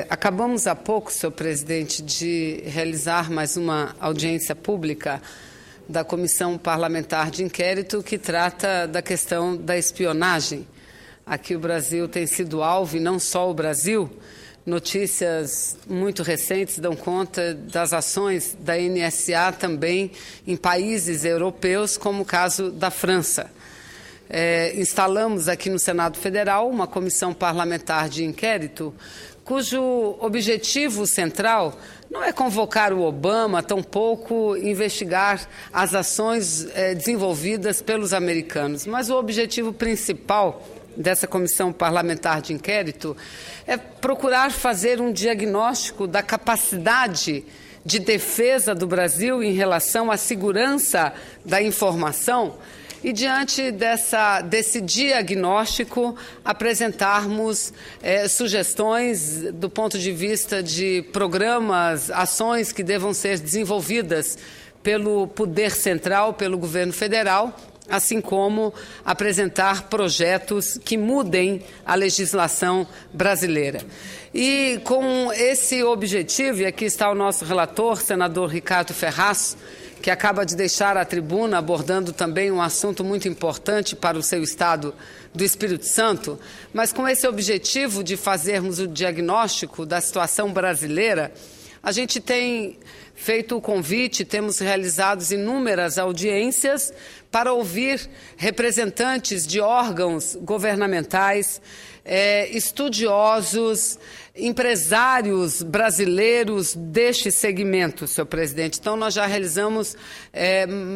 Acabamos há pouco, senhor presidente, de realizar mais uma audiência pública da Comissão Parlamentar de Inquérito que trata da questão da espionagem. Aqui o Brasil tem sido alvo, e não só o Brasil. Notícias muito recentes dão conta das ações da NSA também em países europeus, como o caso da França. Instalamos aqui no Senado Federal uma comissão parlamentar de inquérito cujo objetivo central não é convocar o Obama, tampouco investigar as ações desenvolvidas pelos americanos, mas o objetivo principal dessa comissão parlamentar de inquérito é procurar fazer um diagnóstico da capacidade de defesa do Brasil em relação à segurança da informação e, diante desse diagnóstico, apresentarmos sugestões do ponto de vista de programas, ações que devam ser desenvolvidas pelo Poder Central, pelo Governo Federal, assim como apresentar projetos que mudem a legislação brasileira. E com esse objetivo, e aqui está o nosso relator, senador Ricardo Ferraz, que acaba de deixar a tribuna abordando também um assunto muito importante para o seu estado do Espírito Santo, mas com esse objetivo de fazermos o diagnóstico da situação brasileira, a gente tem feito o convite, temos realizado inúmeras audiências para ouvir representantes de órgãos governamentais, estudiosos, empresários brasileiros deste segmento, senhor presidente. Então, nós já realizamos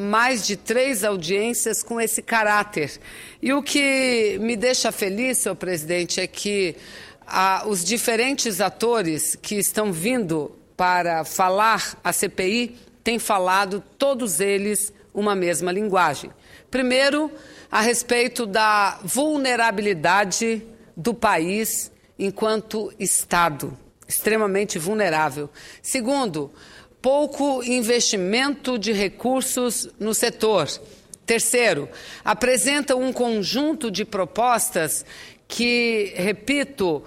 mais de 3 audiências com esse caráter. E o que me deixa feliz, senhor presidente, é que os diferentes atores que estão vindo para falar à CPI têm falado, todos eles, uma mesma linguagem. Primeiro, a respeito da vulnerabilidade do país enquanto Estado, extremamente vulnerável. Segundo, pouco investimento de recursos no setor. Terceiro, apresenta um conjunto de propostas que, repito,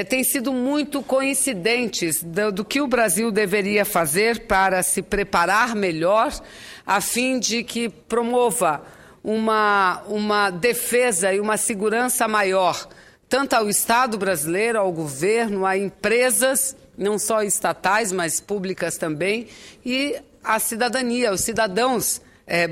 têm sido muito coincidentes do que o Brasil deveria fazer para se preparar melhor, a fim de que promova uma defesa e uma segurança maior, tanto ao Estado brasileiro, ao governo, a empresas, não só estatais, mas públicas também, e à cidadania, aos cidadãos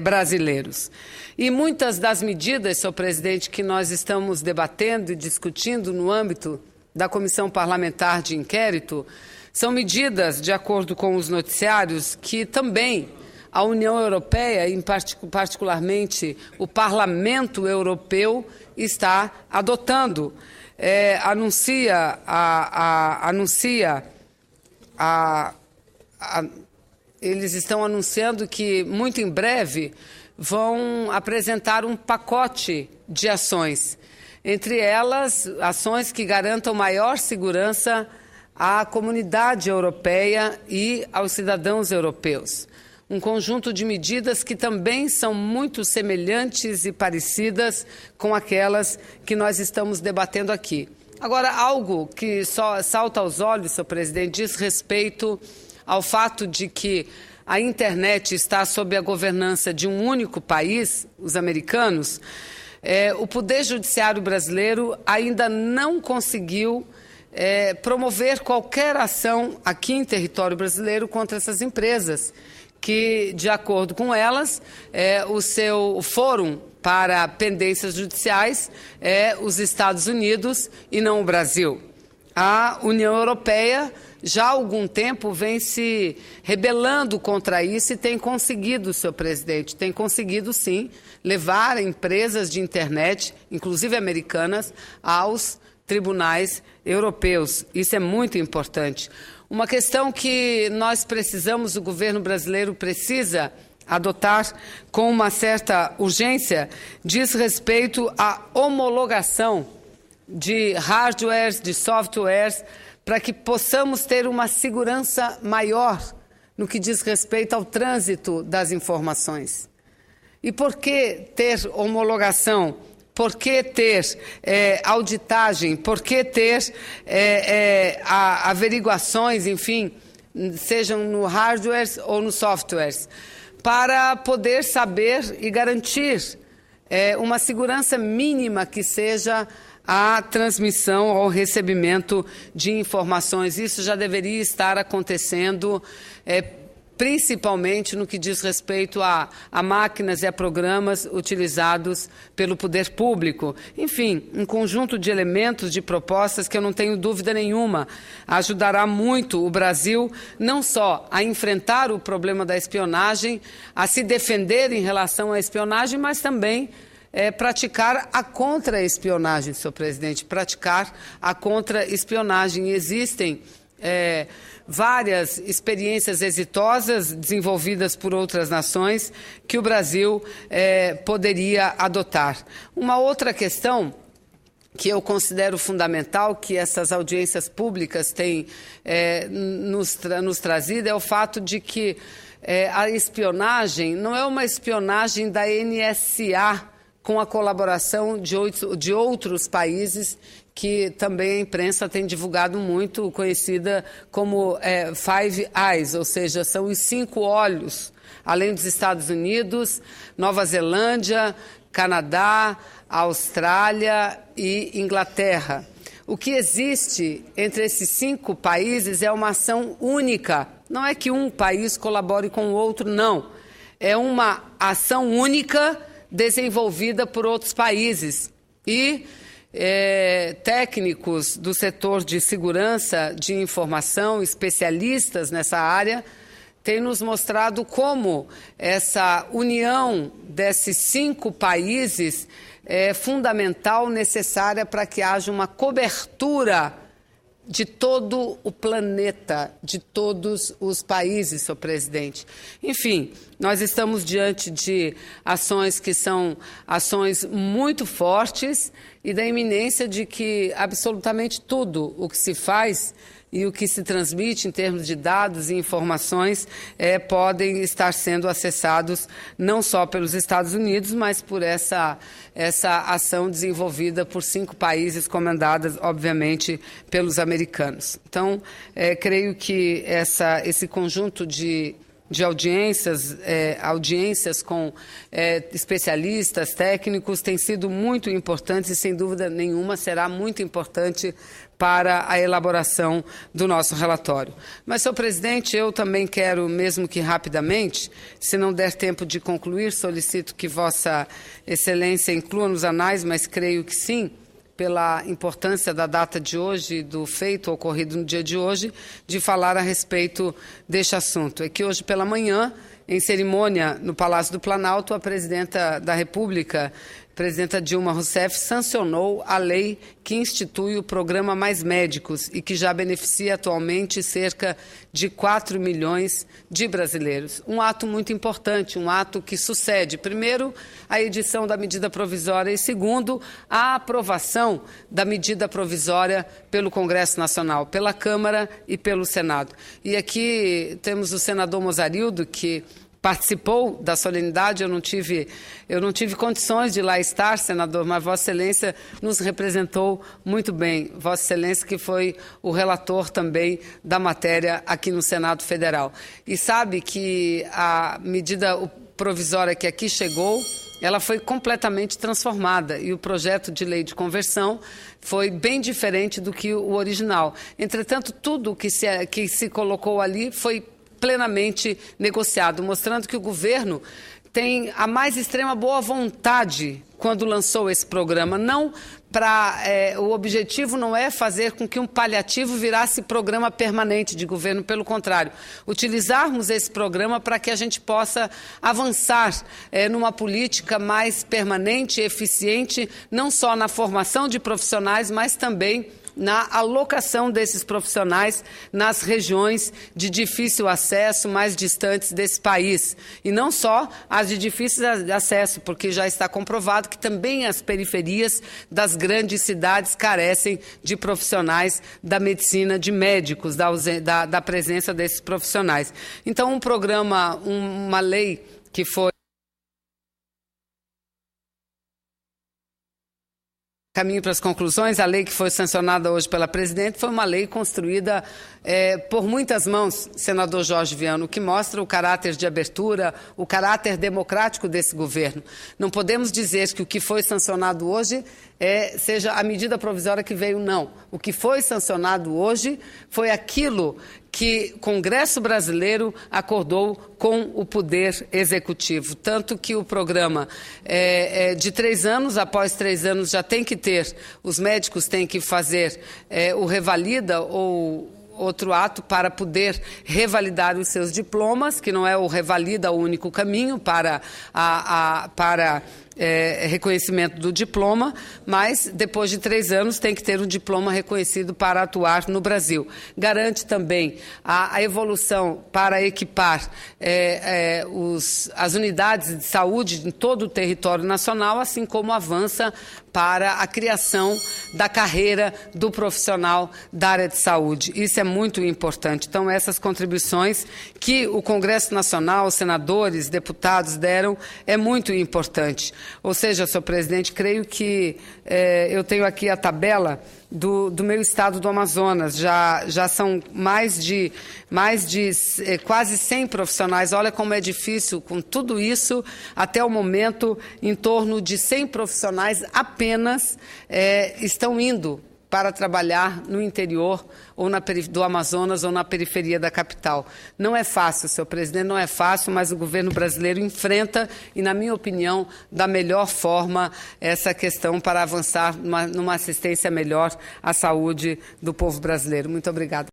brasileiros. E muitas das medidas, senhor presidente, que nós estamos debatendo e discutindo no âmbito da Comissão Parlamentar de Inquérito são medidas, de acordo com os noticiários, que também a União Europeia, particularmente o Parlamento Europeu, está adotando. Eles estão anunciando que, muito em breve, vão apresentar um pacote de ações. Entre elas, ações que garantam maior segurança à comunidade europeia e aos cidadãos europeus. Um conjunto de medidas que também são muito semelhantes e parecidas com aquelas que nós estamos debatendo aqui. Agora, algo que só salta aos olhos, senhor presidente, diz respeito ao fato de que a internet está sob a governança de um único país, os americanos. O Poder Judiciário brasileiro ainda não conseguiu promover qualquer ação aqui em território brasileiro contra essas empresas, que, de acordo com elas, o seu fórum para pendências judiciais é os Estados Unidos e não o Brasil. A União Europeia já há algum tempo vem se rebelando contra isso e tem conseguido, senhor presidente, tem conseguido sim levar empresas de internet, inclusive americanas, aos tribunais europeus. Isso é muito importante. Uma questão que nós precisamos, o governo brasileiro precisa adotar com uma certa urgência, diz respeito à homologação de hardwares, de softwares, para que possamos ter uma segurança maior no que diz respeito ao trânsito das informações. E por que ter homologação? por que ter auditagem, por que ter averiguações, enfim, sejam no hardware ou no softwares, para poder saber e garantir uma segurança mínima que seja a transmissão ou recebimento de informações. Isso já deveria estar acontecendo, principalmente no que diz respeito a máquinas e a programas utilizados pelo poder público. Enfim, um conjunto de elementos, de propostas que eu não tenho dúvida nenhuma ajudará muito o Brasil não só a enfrentar o problema da espionagem, a se defender em relação à espionagem, mas também praticar a contra-espionagem, senhor presidente, praticar a contra-espionagem. Existem várias experiências exitosas desenvolvidas por outras nações que o Brasil poderia adotar. Uma outra questão que eu considero fundamental, que essas audiências públicas têm nos trazido, é o fato de que a espionagem não é uma espionagem da NSA com a colaboração de outros países, que também a imprensa tem divulgado muito, conhecida como Five Eyes, ou seja, são os 5 olhos, além dos Estados Unidos, Nova Zelândia, Canadá, Austrália e Inglaterra. O que existe entre esses 5 países é uma ação única. Não é que um país colabore com o outro, não. É uma ação única desenvolvida por outros países. E técnicos do setor de segurança de informação, especialistas nessa área, têm nos mostrado como essa união desses 5 países é fundamental, necessária para que haja uma cobertura de todo o planeta, de todos os países, senhor presidente. Enfim, nós estamos diante de ações que são ações muito fortes e da iminência de que absolutamente tudo o que se faz e o que se transmite em termos de dados e informações podem estar sendo acessados não só pelos Estados Unidos, mas por essa ação desenvolvida por 5 países, comandadas, obviamente, pelos americanos. Então, creio que esse conjunto de audiências, audiências com especialistas, técnicos, tem sido muito importante e, sem dúvida nenhuma, será muito importante para a elaboração do nosso relatório. Mas, senhor presidente, eu também quero, mesmo que rapidamente, se não der tempo de concluir, solicito que Vossa Excelência inclua nos anais, mas creio que sim, pela importância da data de hoje, do feito ocorrido no dia de hoje, de falar a respeito deste assunto. É que hoje pela manhã, em cerimônia no Palácio do Planalto, a presidenta da República, presidenta Dilma Rousseff, sancionou a lei que institui o programa Mais Médicos e que já beneficia atualmente cerca de 4 milhões de brasileiros. Um ato muito importante, um ato que sucede, primeiro, a edição da medida provisória e, segundo, a aprovação da medida provisória pelo Congresso Nacional, pela Câmara e pelo Senado. E aqui temos o senador Mozarildo, que participou da solenidade. Eu não tive condições de lá estar, senador, mas Vossa Excelência nos representou muito bem. Vossa Excelência, que foi o relator também da matéria aqui no Senado Federal. E sabe que a medida provisória que aqui chegou, ela foi completamente transformada e o projeto de lei de conversão foi bem diferente do que o original. Entretanto, tudo que se colocou ali foi plenamente negociado, mostrando que o governo tem a mais extrema boa vontade quando lançou esse programa. O objetivo não é fazer com que um paliativo virasse programa permanente de governo, pelo contrário, utilizarmos esse programa para que a gente possa avançar numa política mais permanente e eficiente, não só na formação de profissionais, mas também na alocação desses profissionais nas regiões de difícil acesso, mais distantes desse país. E não só as de difícil acesso, porque já está comprovado que também as periferias das grandes cidades carecem de profissionais da medicina, de médicos, da presença desses profissionais. Então, uma lei que foi caminho para as conclusões. A lei que foi sancionada hoje pela presidente foi uma lei construída por muitas mãos, senador Jorge Viano, o que mostra o caráter de abertura, o caráter democrático desse governo. Não podemos dizer que o que foi sancionado hoje seja a medida provisória que veio, não. O que foi sancionado hoje foi aquilo que o Congresso brasileiro acordou com o Poder Executivo. Tanto que o programa de 3 anos, após 3 anos já tem que ter, os médicos têm que fazer o revalida ou outro ato para poder revalidar os seus diplomas, que não é o revalida o único caminho para reconhecimento do diploma, mas depois de 3 anos tem que ter um diploma reconhecido para atuar no Brasil. Garante também a evolução para equipar as unidades de saúde em todo o território nacional, assim como avança para a criação da carreira do profissional da área de saúde. Isso é muito importante. Então, essas contribuições que o Congresso Nacional, os senadores, deputados deram, é muito importante. Ou seja, senhor presidente, creio que eu tenho aqui a tabela do meu estado do Amazonas. Já são mais de quase 100 profissionais. Olha como é difícil, com tudo isso, até o momento, em torno de 100 profissionais apenas estão indo para trabalhar no interior ou do Amazonas ou na periferia da capital. Não é fácil, senhor presidente, não é fácil, mas o governo brasileiro enfrenta e, na minha opinião, da melhor forma essa questão para avançar numa assistência melhor à saúde do povo brasileiro. Muito obrigada.